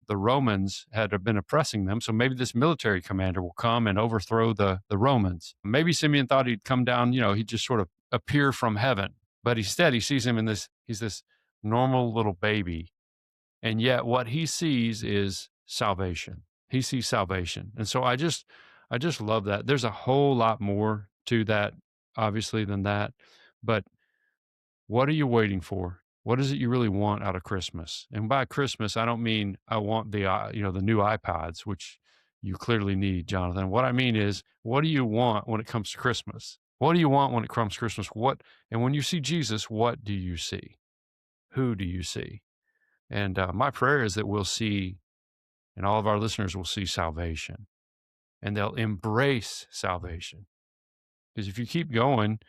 the Romans had been oppressing them. So maybe this military commander will come and overthrow the Romans. Maybe Simeon thought he'd come down, he'd just sort of appear from heaven. But instead, he sees him he's this normal little baby. And yet what he sees is salvation. He sees salvation. And so I just love that. There's a whole lot more to that, obviously, than that. But what are you waiting for? What is it you really want out of Christmas? And by Christmas, I don't mean I want the new iPods, which you clearly need, Jonathan. What I mean is, what do you want when it comes to Christmas? What do you want when it comes to Christmas? And when you see Jesus, what do you see? Who do you see? And my prayer is that we'll see, and all of our listeners will see salvation, and they'll embrace salvation. Because if you keep going,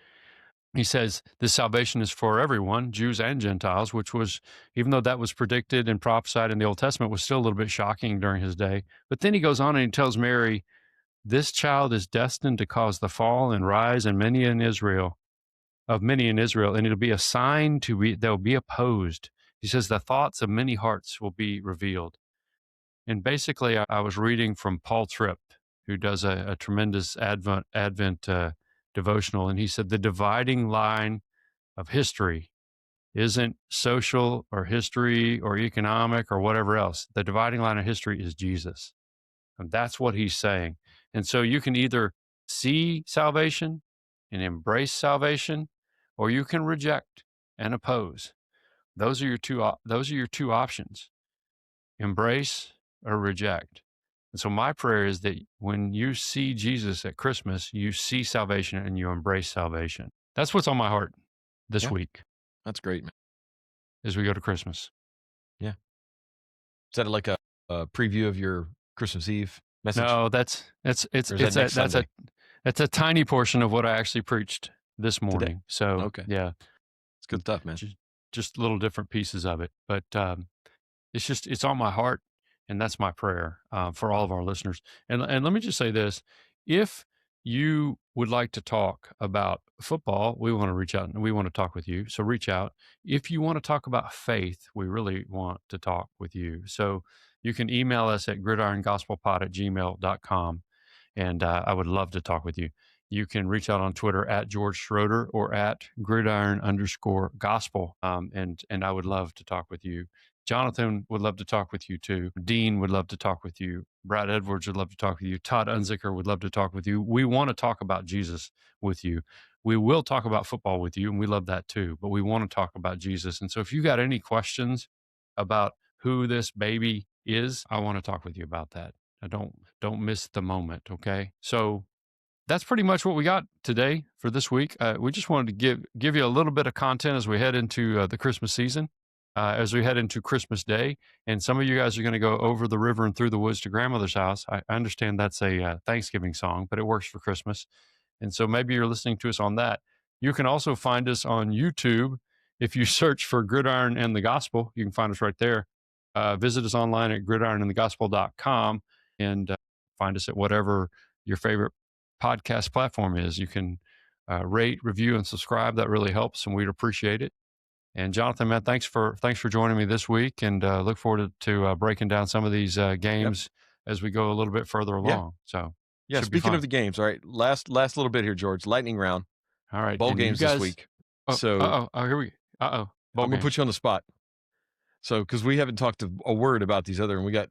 he says this salvation is for everyone, Jews and Gentiles, which was, even though that was predicted and prophesied in the Old Testament, was still a little bit shocking during his day. But then he goes on and he tells Mary, this child is destined to cause the fall and rise of many in Israel, and it'll be a sign they'll be opposed. He says the thoughts of many hearts will be revealed. And basically, I was reading from Paul Tripp, who does a tremendous Advent devotional, and he said the dividing line of history isn't social or history or economic or whatever else. The dividing line of history is Jesus. And that's what he's saying. And so you can either see salvation and embrace salvation, or you can reject and oppose. Those are your two options. Embrace or reject. And so my prayer is that when you see Jesus at Christmas, you see salvation and you embrace salvation. That's what's on my heart this week. That's great, man. As we go to Christmas. Yeah. that like a preview of your Christmas Eve message? No, that's Or is that next Sunday? that's a tiny portion of what I actually preached this Today? morning. So Okay. yeah, It's good stuff, man. just little different pieces of it, but it's on my heart, and that's my prayer for all of our listeners. And let me just say this: if you would like to talk about football, we want to reach out and we want to talk with you. So reach out. If you want to talk about faith, we really want to talk with you. So you can email us at gridirongospelpod@gmail.com, and I would love to talk with you. You can reach out on Twitter at George Schroeder or at gridiron_gospel. And I would love to talk with you. Jonathan would love to talk with you too. Dean would love to talk with you. Brad Edwards would love to talk with you. Todd Unzicker would love to talk with you. We want to talk about Jesus with you. We will talk about football with you, and we love that too. But we want to talk about Jesus. And so if you got any questions about who this baby is, I want to talk with you about that. Don't miss the moment, okay? So that's pretty much what we got today for this week. We just wanted to give you a little bit of content as we head into the Christmas season, as we head into Christmas Day. And some of you guys are going to go over the river and through the woods to grandmother's house. I understand that's a Thanksgiving song, but it works for Christmas. And so maybe you're listening to us on that. You can also find us on YouTube. If you search for Gridiron and the Gospel, you can find us right there. Visit us online at gridironandthegospel.com and find us at whatever your favorite podcast platform is. You can rate, review, and subscribe. That really helps, and we'd appreciate it. And Jonathan, man, thanks for joining me this week, and look forward to breaking down some of these games as we go a little bit further along. So yeah, speaking of the games, all right, last little bit here, George. Lightning round. All right, bowl games this week. So here we go. I'm gonna put you on the spot. So because we haven't talked a word about these other, and we got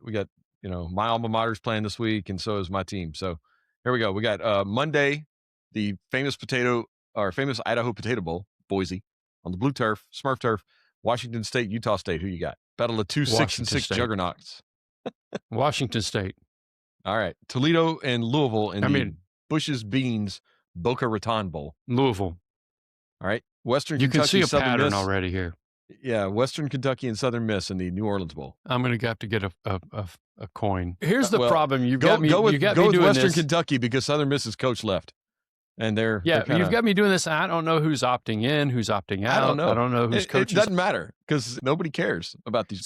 my alma mater's playing this week, and so is my team. So here we go. We got Monday, the famous Idaho Potato Bowl, Boise, on the blue turf, Smurf turf, Washington State, Utah State. Who you got? Battle of two 6-6 juggernauts. Washington State. All right, Toledo and Louisville in the Bush's Beans Boca Raton Bowl. Louisville. All right, Western You Kentucky, can see a Southern pattern Miss. already here. Yeah, Western Kentucky and Southern Miss in the New Orleans Bowl. I'm going to have to get a coin. Here's the problem. You've go got me with doing Western this. Kentucky because Southern Miss's coach left, and they're you've got me doing this. I don't know who's opting in, who's opting out. I don't know who's coaching. It doesn't matter because nobody cares about these.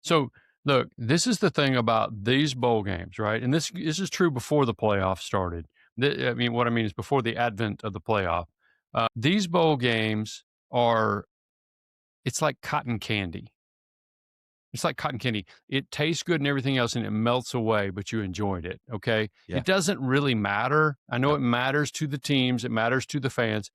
So look, this is the thing about these bowl games, right? And this is true before the playoff started. What I mean is before the advent of the playoff. These bowl games it's like cotton candy. It's like cotton candy. It tastes good and everything else, and it melts away, but you enjoyed it, okay? Yeah. It doesn't really matter. I know it matters to the teams. It matters to the fans,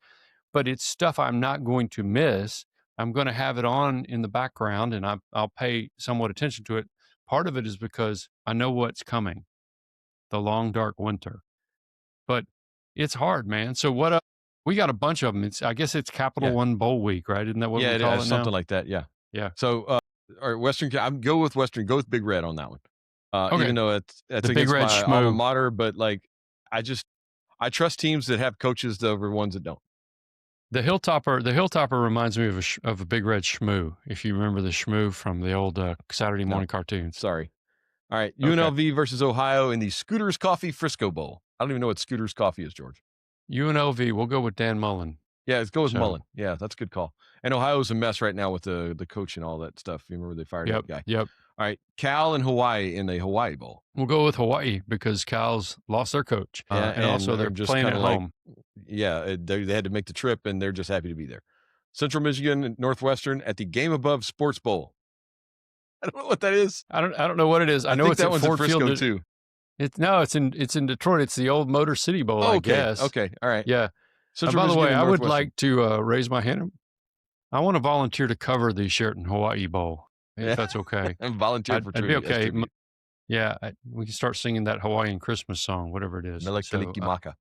but it's stuff I'm not going to miss. I'm going to have it on in the background, and I'll pay somewhat attention to it. Part of it is because I know what's coming, the long, dark winter. But it's hard, man. So what we got a bunch of them. I guess it's Capital One Bowl week, right? Isn't that what we call it now? Something like that, yeah. Yeah. So, all right, Western, go with Western. Go with Big Red on that one. Okay. Even though it's the against Big Red my Schmoo. alma mater, but I trust teams that have coaches over ones that don't. The Hilltopper reminds me of a Big Red Schmoo. If you remember the Schmoo from the old Saturday morning cartoons. Sorry. All right, UNLV versus Ohio in the Scooters Coffee Frisco Bowl. I don't even know what Scooters Coffee is, George. UNLV. We'll go with Dan Mullen. Yeah, let's go with Mullen. Yeah, that's a good call. And Ohio's a mess right now with the coach and all that stuff. You remember they fired that guy? Yep. All right, Cal and Hawaii in the Hawaii Bowl. We'll go with Hawaii because Cal's lost their coach. And also they're just playing at home. They had to make the trip, and they're just happy to be there. Central Michigan and Northwestern at the Game Above Sports Bowl. I don't know what that is. I don't know what it is. I know think it's that at one's Ford in Frisco Field too. It's in Detroit. It's the old Motor City Bowl, I guess. Okay. All right. Yeah. By the way, I would like to raise my hand. I want to volunteer to cover the Sheraton Hawaii Bowl, if that's okay. And volunteer for I'd be okay. Yeah, we can start singing that Hawaiian Christmas song, whatever it is. Maka.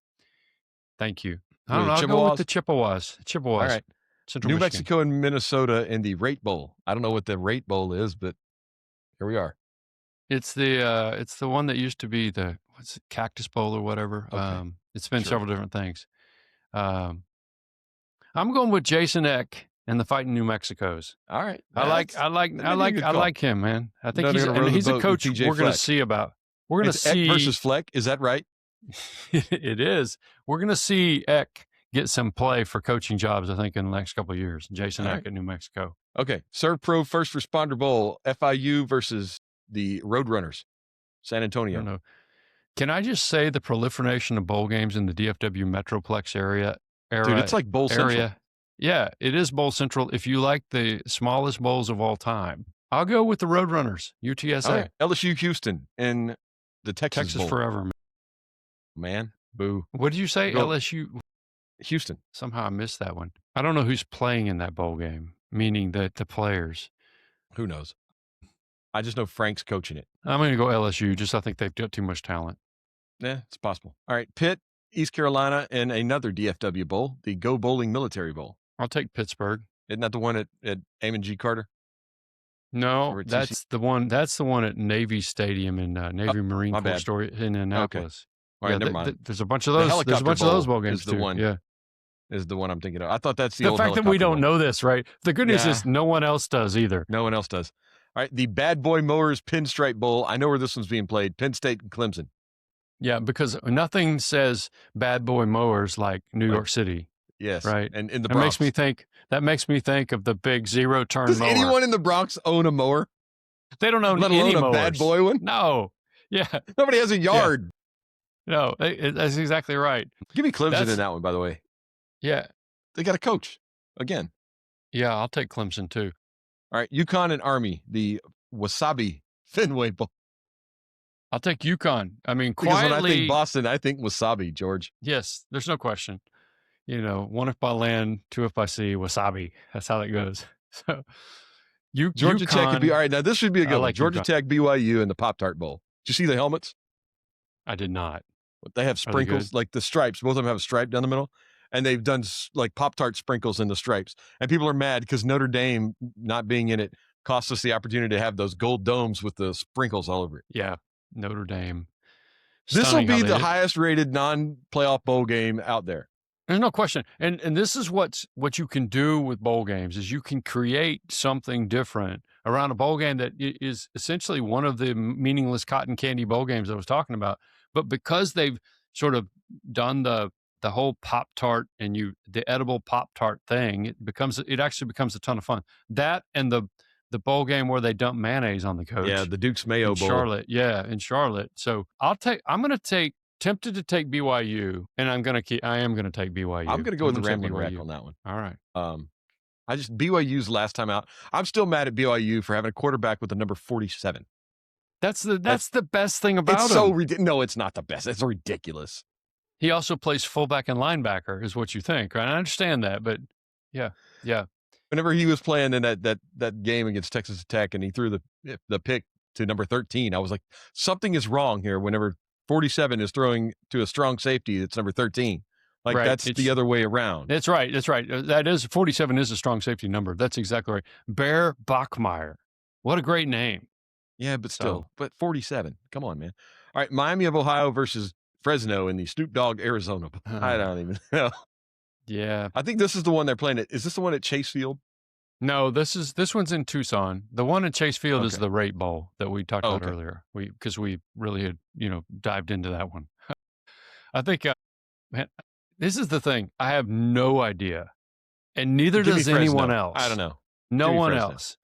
Thank you. I don't know. I'll go with the Chippewas. All right. Central New Michigan. Mexico and Minnesota in the Rate Bowl. I don't know what the Rate Bowl is, but here we are. It's the one that used to be the Cactus Bowl or whatever. Okay. It's been several different things. I'm going with Jason Eck and the Fighting New Mexicos. All right. I like That may be a good call. him, man. I like him. Man. I think None he's are gonna row the a boat with coach TJ we're going to Fleck. see about. We're going to It's Eck see versus Fleck. Is that right? it is. We're going to see Eck get some play for coaching jobs, I think, in the next couple of years. Jason All Eck right. at New Mexico. Okay. Serve Pro First Responder Bowl, FIU versus the Roadrunners, San I Antonio. don't know. Can I just say the proliferation of bowl games in the DFW Metroplex area? Dude, it's like Bowl Central. Yeah, it is Bowl Central. If you like the smallest bowls of all time, I'll go with the Roadrunners, UTSA. All right. LSU Houston and the Texas Bowl. Forever, man. Boo. What did you say? Go. LSU Houston. Somehow I missed that one. I don't know who's playing in that bowl game, meaning that the players. Who knows? I just know Frank's coaching it. I'm going to go LSU. I think they've got too much talent. Yeah, it's possible. All right. Pitt, East Carolina, and another DFW Bowl, the Go Bowling Military Bowl. I'll take Pittsburgh. Isn't that the one at Amon G. Carter? No, that's the one. That's the one at Navy Stadium in Navy Marine Corps story in Annapolis. Okay. All right, never mind. There's a bunch of those. There's a bunch of those bowl games is the too. one. Yeah, is the one I'm thinking of. I thought that's the old fact that we don't know this, right? The good news Yeah. is no one else does either. No one else does. All right, the Bad Boy Mowers Pinstripe Bowl. I know where this one's being played. Penn State and Clemson. Yeah, because nothing says Bad Boy Mowers like New York City. Yes, right. And in the That Bronx. makes me think of the big zero-turn Does mower. anyone in the Bronx own a mower? They don't own Let any alone a mowers. Bad Boy one? No. Yeah. Nobody has a yard. No, that's exactly right. Give me Clemson in that one, by the way. Yeah. They got a coach again. Yeah, I'll take Clemson too. All right, UConn and Army, the Wasabi Fenway Bowl. I'll take UConn. I mean, Because quietly. when I think Boston, I think Wasabi, George. Yes, there's no question. One if by land, two if by sea, Wasabi. That's how that goes. So, Georgia Tech could be all right. Now this should be a good one. Georgia UConn. Tech, BYU, and the Pop-Tart Bowl. Did you see the helmets? I did not. They have sprinkles, good? like the stripes. Both of them have a stripe down the middle, and they've done like Pop-Tart sprinkles in the stripes. And people are mad because Notre Dame not being in it cost us the opportunity to have those gold domes with the sprinkles all over it. Yeah, Notre Dame. This will be the highest rated non-playoff bowl game out there. There's no question. And this is what you can do with bowl games is you can create something different around a bowl game that is essentially one of the meaningless cotton candy bowl games I was talking about. But because they've sort of done the whole Pop-Tart and the edible Pop-Tart thing, it actually becomes a ton of fun. That and the bowl game where they dump mayonnaise on the coach. Yeah, the Duke's Mayo Bowl. Charlotte. Yeah, in Charlotte. So tempted to take BYU, and I am going to take BYU. I'm going to go with the Rambling Wreck on that one. All right. BYU's last time out. I'm still mad at BYU for having a quarterback with the number 47. That's the best thing about him. It's so ridiculous. No, it's not the best. It's ridiculous. He also plays fullback and linebacker, is what you think, right? I understand that, but yeah. Whenever he was playing in that game against Texas Tech and he threw the pick to number 13, I was like, something is wrong here. Whenever 47 is throwing to a strong safety, it's number 13. Like right. That's the other way around. That's right. That is 47 is a strong safety number. That's exactly right. Bear Bachmeier. What a great name. Yeah, but still, but 47. Come on, man. All right, Miami of Ohio versus Fresno in the Snoop Dogg Arizona. I don't even know. Yeah. I think this is the one they're playing. Is this the one at Chase Field? No, this one's in Tucson. The one in Chase Field is the Rate Bowl that we talked about earlier. Because we really had, dived into that one. I think, man, this is the thing. I have no idea. And neither does anyone else. I don't know. No one else.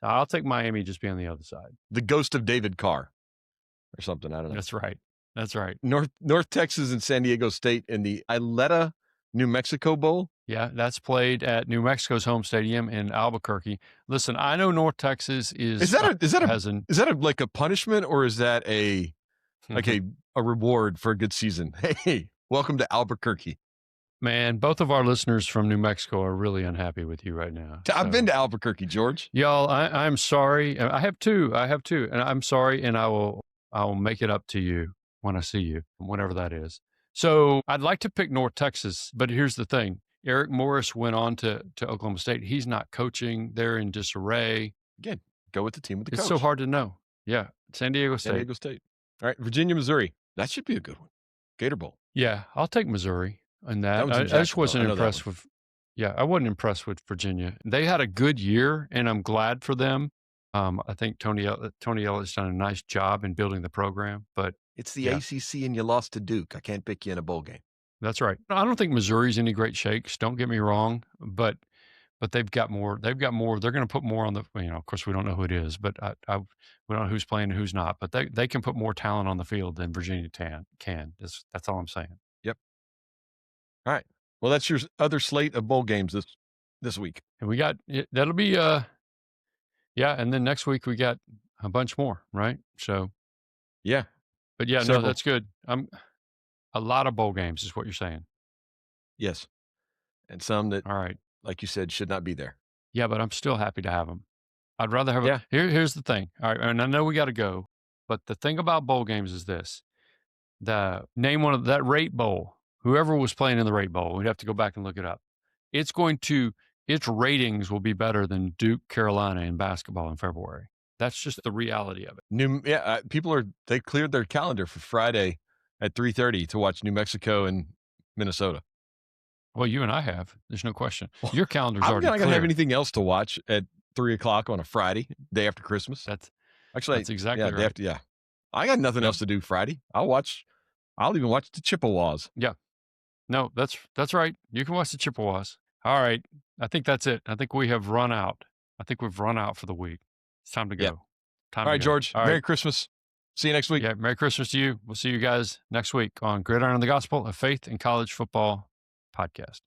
I'll take Miami just be on the other side. The ghost of David Carr or something. I don't know. That's right. North Texas and San Diego State in the Ileta, New Mexico Bowl. Yeah, that's played at New Mexico's home stadium in Albuquerque. Listen, I know North Texas is that like a punishment or is that a reward for a good season? Hey, welcome to Albuquerque. Man, both of our listeners from New Mexico are really unhappy with you right now. I've been to Albuquerque, George. Y'all, I'm sorry. I have two, and I'm sorry, and I will make it up to you when I see you, whenever that is. So I'd like to pick North Texas, but here's the thing. Eric Morris went on to Oklahoma State. He's not coaching. They're in disarray. Again, go with the team with the coach. It's so hard to know. Yeah, San Diego State. All right, Virginia, Missouri. That should be a good one. Gator Bowl. Yeah, I'll take Missouri on that. I just wasn't impressed with. Yeah, I wasn't impressed with Virginia. They had a good year, and I'm glad for them. I think Tony Elliott's done a nice job in building the program, but It's the yeah, ACC and you lost to Duke. I can't pick you in a bowl game. that's right. I don't think Missouri's any great shakes. Don't get me wrong, but they've got more. They've got more. They're going to put more on the. Of course, we don't know who it is, but we don't know who's playing and who's not. But they can put more talent on the field than Virginia can. That's all I'm saying. Yep. All right. Well, that's your other slate of bowl games this week. And we got that'll be yeah. And then next week we got a bunch more, right? So Yeah. but yeah, no, Several. that's good. A lot of bowl games is what you're saying. Yes. And some that, All right. like you said, should not be there. Yeah, but I'm still happy to have them. I'd rather have Yeah. here's the thing. All right, and I know we got to go, but the thing about bowl games is this: name one of that rate bowl. Whoever was playing in the rate bowl, we'd have to go back and look it up. Its ratings will be better than Duke, Carolina in basketball in February. That's just the reality of it. People they cleared their calendar for Friday at 3:30 to watch New Mexico and Minnesota. Well, you and I have. There's no question. Your calendar's I'm already not clear. gonna have anything else to watch at 3:00 on a Friday, day after Christmas. That's exactly day right. after, I got nothing else to do Friday. I'll even watch the Chippewas. Yeah. No, that's right. You can watch the Chippewas. All right. I think that's it. I think we have run out. I think we've run out for the week. It's time to go. Yeah. All right, George. Merry Christmas. See you next week. Yeah, Merry Christmas to you. We'll see you guys next week on Gridiron the Gospel, a faith and college football podcast.